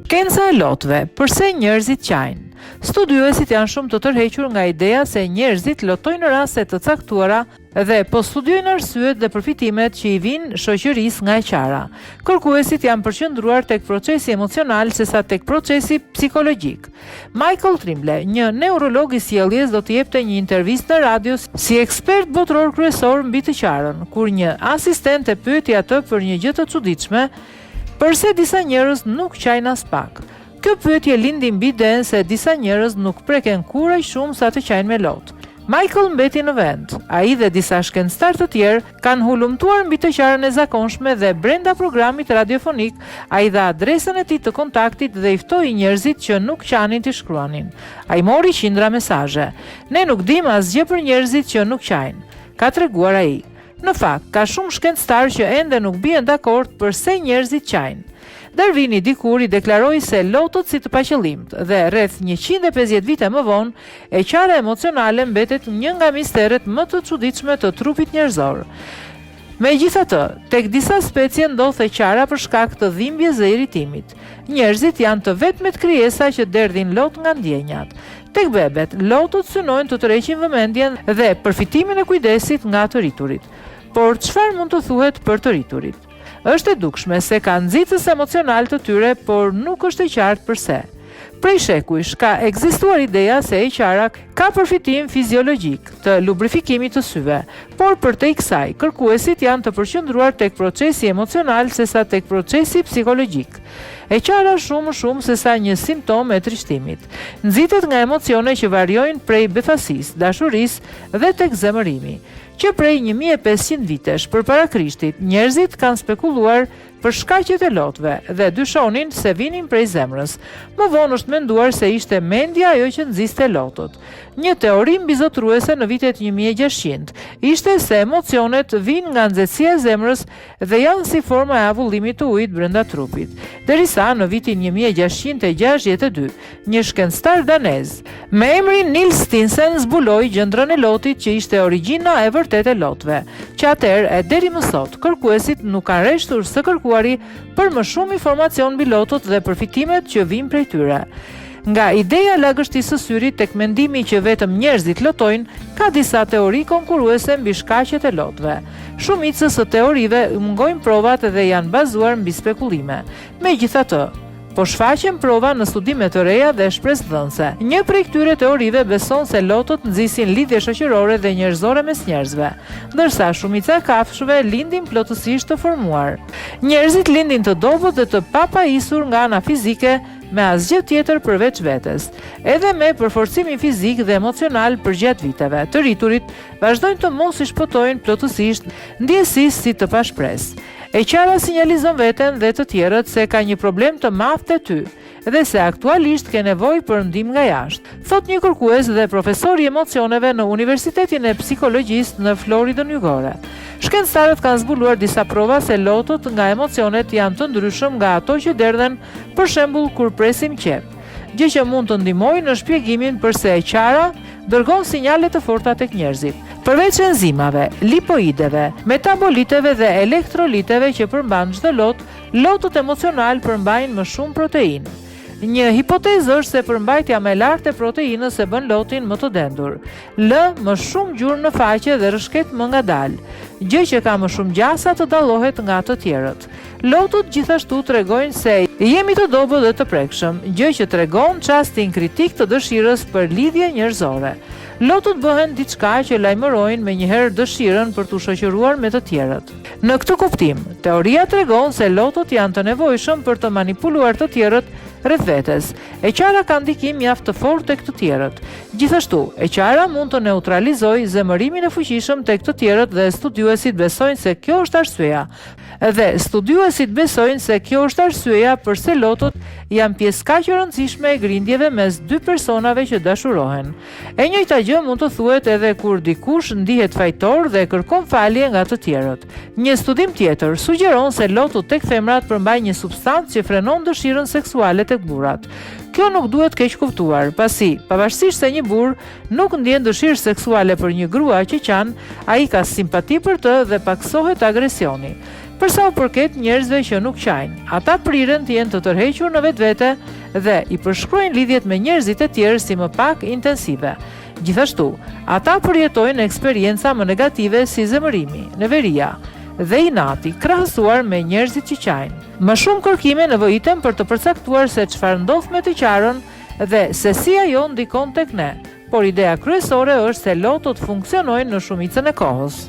Kenca e lotëve, përse njerëzit qajnë? Studiuesit janë shumë të tërhequr nga ideja se njerëzit lotojnë në raste të caktuara dhe po studiojnë arsyet dhe përfitimet që i vinë shoqërisë nga e qara. Kërkuesit janë përqendruar tek procesi emocional sesa tek procesi psikologjik. Michael Trimble, një neurolog i sjelljes, do të jepte një intervistë në radio si ekspert botëror kryesor mbi të qarën, kur një asistent e pyeti atë për një gjë të çuditshme, përse disa njerëz nuk qajnë as pak. Kjo pyetje lindi mbi idenë se disa njerëz nuk preken kurrë shumë sa të qajnë me lotë. Michael mbeti në vend. Ai dhe disa shkencëtar të tjerë kanë hulumtuar mbi të qarën e zakonshme dhe brenda programit radiofonik ai dha adresën e tij të kontaktit dhe i ftoi njerëzit që nuk qanin të shkruanin. Ai mori qindra mesazhe. Ne nuk dim asgjë për njerëzit që nuk qajnë, ka treguar ai. Në fakt, ka shumë shkencëtar që ende nuk bien dakord përse njerëzit qajnë. Darwini dikur i deklaroi se lotët si të paqëllimt dhe rreth 150 vite më vonë, e qara emocionale mbetet një nga misteret më të çuditshme të trupit njerëzor. Megjithatë, tek disa specie ndodh e qara për shkak të dhimbjes së iritimit. Njerëzit janë të vetmet krijesa që derdhin lot nga ndjenjat. Tek bebet, lotët synojnë të tërheqin vëmendjen dhe përfitimin e kujdesit nga të rriturit. Por çfarë mund të thuhet për të rriturit? Është e dukshme se ka nxitës emocional të tyre, por nuk është e qartë përse. Prej shekujsh ka ekzistuar ideja se e qara ka përfitim fiziologjik të lubrifikimit të syve, por përtej kësaj, kërkuesit janë të përqendruar tek procesi emocional sesa tek procesi psikologjik. E qara shumë sesa një simptom e trishtimit. Nxitet nga emocione që variojnë prej befasisë, dashurisë dhe tek zemërimi, që prej 1500 vitesh përpara Krishtit, njerëzit kanë spekuluar për shkaqet e lotëve dhe dyshonin se vinin prej zemrës. Më vonë është menduar se ishte mendja ajo që nxiste lotët. Një teori mbizotruese në vitet 1600 ishte se emocionet vinë nga nxehtësia e zemrës dhe janë si forma e avullimit të ujit brenda trupit. Derisa në vitin 1662, një shkencëtar danez me emrin Niels Stinsen zbuloi gjendrën e lotit që ishte origjina e vërtetë e lotëve, që atëherë e deri më sot kërkuesit nuk kanë rreshtur së kërkuari për më shumë informacion mbi lotët dhe përfitimet që vijnë prej tyre. Nga ideja lagështisë së syrit tek mendimi që vetëm njerëzit lotojnë, ka disa teori konkurruese mbi shkaqet e lotëve. Shumicës së teorive mungojnë provat dhe janë bazuar mbi spekulime. Megjithatë, po shfaqen prova në studime të reja dhe shpresdhënëse. Një prej këtyre teorive beson se lotët nxisin lidhje shoqërore dhe njerëzore mes njerëzve, ndërsa shumica e kafshëve lindin plotësisht të formuar. Njerëzit lindin të dobët dhe të papajisur nga ana fizike, me asgjë tjetër përveç vetes. Edhe me përforcimin fizik dhe emocional përgjatë viteve, të rriturit vazhdojnë të mos i shpëtojnë plotësisht ndjesisë si të pashpresë. E qara sinjalizon veten dhe të tjerët se ka një problem të madh te ty dhe se aktualisht ke nevojë për ndihmë nga jashtë, thot një kërkues dhe profesor i emocioneve në Universitetin e Psikologjisë në Floridën Jugore. Shkencëtarët kanë zbuluar disa prova se lotët nga emocionet janë të ndryshëm nga ato që derdhen, për shembull kur presim qep, gjë që mund të ndihmojë në shpjegimin pse e qara dërgon sinjale të forta tek njerëzit. Përveç enzimave, lipoideve, metaboliteve dhe elektroliteve që përmban çdo lot, lotët emocional përmbajnë më shumë proteinë. Një hipotezë është se përmbajtja më e lartë e proteinës e bën lotin më të dendur. Lë më shumë gjurmë në faqe dhe rrëshket më ngadalë, gjë që ka më shumë gjasa të dallohet nga të tjerët. Lotët gjithashtu tregojnë se jemi të dobët dhe të prekshëm, gjë që tregon çastin kritik të dëshirës për lidhje njerëzore. Lotët bëhen diçka që lajmërojnë me njëherë dëshirën për të shoqëruar me të tjerët. Në këtë kuptim, teoria tregon se lotët janë të nevojshëm për të manipuluar të tjerët rreth vetes. E qara ka ndikim mjaft të fortë tek të tjerët. Gjithashtu, e qara mund të neutralizojë zemërimin e fuqishëm tek të tjerët dhe studiuesit besojnë se kjo është arsyeja pse lotët janë pjesë kaq e rëndësishme e grindjeve mes dy personave që dashurohen. E njëjta gjë mund të thuhet edhe kur dikush ndihet fajtor dhe kërkon falje nga të tjerët. Një studim tjetër sugjeron se lotët tek femrat përmbajnë një substancë që frenon dëshirën seksuale tek burrat. Kjo nuk duhet keq kuptuar, pasi pavarësisht se një burr nuk ndjen dëshirë seksuale për një grua që qan, ai ka simpati për të dhe paksohet agresioni. Për sa u përket njerëzve që nuk qajnë, ata priren të jenë të tërhequr në vetvete dhe i përshkruajnë lidhjet me njerëzit e tjerë si më pak intensive. Gjithashtu, ata përjetojnë eksperienca më negative si zemërimi, neveria dhe inati krahasuar me njerëzit që qajnë. Më shumë kërkime nevojiten për të përcaktuar se çfarë ndodh me të qarën dhe se si ajo ndikon tek ne, por ideja kryesore është se lotot funksionojnë në shumicën e kohës.